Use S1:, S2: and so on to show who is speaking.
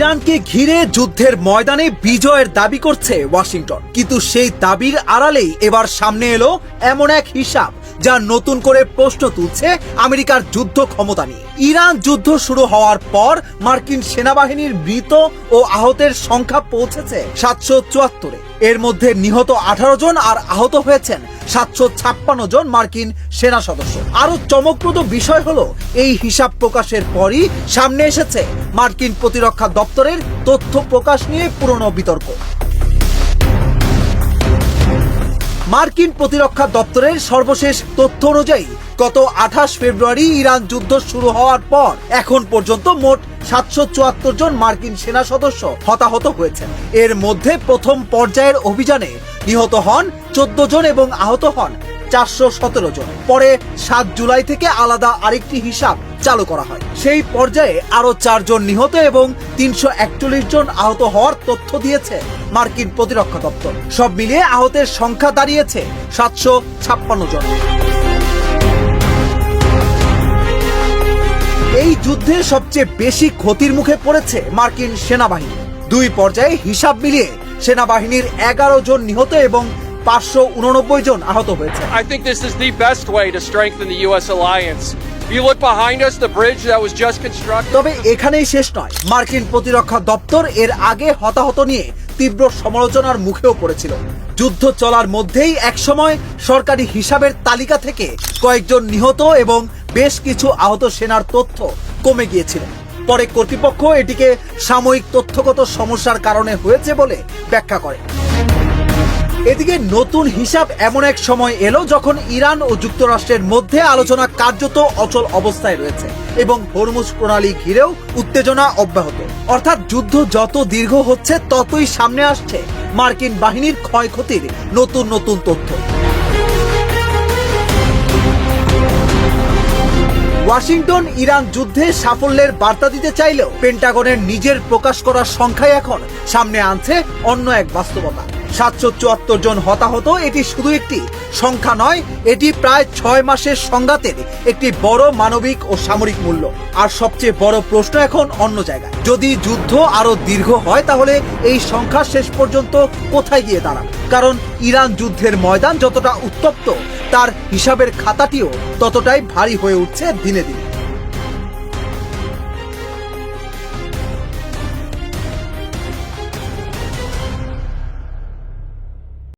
S1: ইরানকে ঘিরে যুদ্ধের ময়দানে বিজয়ের দাবি করছে ওয়াশিংটন, কিন্তু সেই দাবির আড়ালেই এবার সামনে এলো এমন এক হিসাব যা নতুন করে প্রশ্ন তুলছে আমেরিকার যুদ্ধ ক্ষমতা নিয়ে। ইরান যুদ্ধ শুরু হওয়ার পর মার্কিন সেনাবাহিনীর মৃত ও আহতের সংখ্যা পৌঁছেছে 774-এ। এর মধ্যে নিহত 18 জন আর আহত হয়েছেন 756 জন মার্কিন সেনা সদস্য। আরো চমকপ্রদ বিষয় হলো, এই হিসাব প্রকাশের পরই সামনে এসেছে মার্কিন প্রতিরক্ষা দপ্তরের তথ্য প্রকাশ নিয়ে পুরনো বিতর্ক। মার্কিন প্রতিরক্ষা দপ্তরের সর্বশেষ তথ্য অনুযায়ী গত 28 ফেব্রুয়ারি ইরান যুদ্ধ শুরু হওয়ার পর এখন পর্যন্ত মোট 774 জন মার্কিন সেনা সদস্য হতাহত হয়েছেন। এর মধ্যে প্রথম পর্যায়ের অভিযানে নিহত হন 14 জন এবং আহত হন 417 জন। পরে 7 জুলাই থেকে আলাদা আরেকটি হিসাব চালু করা হয়। সেই পর্যায়ে আরো 4 জন নিহত এবং 341 জন আহত হওয়ার তথ্য দিয়েছে মার্কিন প্রতিরক্ষা দপ্তর। সব মিলিয়ে আহতের সংখ্যা দাঁড়িয়েছে 756 জন। এই যুদ্ধে সবচেয়ে বেশি ক্ষতির মুখে পড়েছে মার্কিন সেনাবাহিনী। দুই পর্যায়ে হিসাব মিলিয়ে সেনাবাহিনীর 11 জন নিহত এবং 589 জন আহত হয়েছে।
S2: I think this is the best way to strengthen the US alliance. You look behind us, the bridge that was just constructed.
S1: তবে এখানেই শেষ নয়। মার্কিন প্রতিরক্ষা দপ্তর এর আগে হতাহত নিয়ে তীব্র সমালোচনার মুখেও পড়েছিল। যুদ্ধ চলার মধ্যেই একসময় সরকারি হিসাবের তালিকা থেকে কয়েকজন নিহত এবং বেশ কিছু আহত সেনার তথ্য কমে গিয়েছিল। পরে কর্তৃপক্ষ এটিকে সাময়িক তথ্যগত সমস্যার কারণে হয়েছে বলে ব্যাখ্যা করে। এদিকে নতুন হিসাব এমন এক সময় এলো যখন ইরান ও যুক্তরাষ্ট্রের মধ্যে আলোচনা কার্যত অচল অবস্থায় রয়েছে এবং হরমুজ প্রণালী ঘিরেও উত্তেজনা অব্যাহত। অর্থাৎ যুদ্ধ যত দীর্ঘ হচ্ছে ততই সামনে আসছে মার্কিন বাহিনীর ক্ষয়ক্ষতির নতুন নতুন তথ্য। ওয়াশিংটন ইরান যুদ্ধে সাফল্যের বার্তা দিতে চাইলেও পেন্টাগনের নিজের প্রকাশ করার সংখ্যাই এখন সামনে আনছে অন্য এক বাস্তবতা। 774 জন হতাহত এটি শুধু একটি সংখ্যা নয়, এটি প্রায় 6 মাসের সংঘাতের একটি বড় মানবিক ও সামরিক মূল্য। আর সবচেয়ে বড় প্রশ্ন এখন অন্য জায়গায়। যদি যুদ্ধ আরো দীর্ঘ হয় তাহলে এই সংখ্যা শেষ পর্যন্ত কোথায় গিয়ে দাঁড়াবে? কারণ ইরান যুদ্ধের ময়দান যতটা উত্তপ্ত, তার হিসাবের খাতাটিও ততটাই ভারী হয়ে উঠছে দিনে দিনে।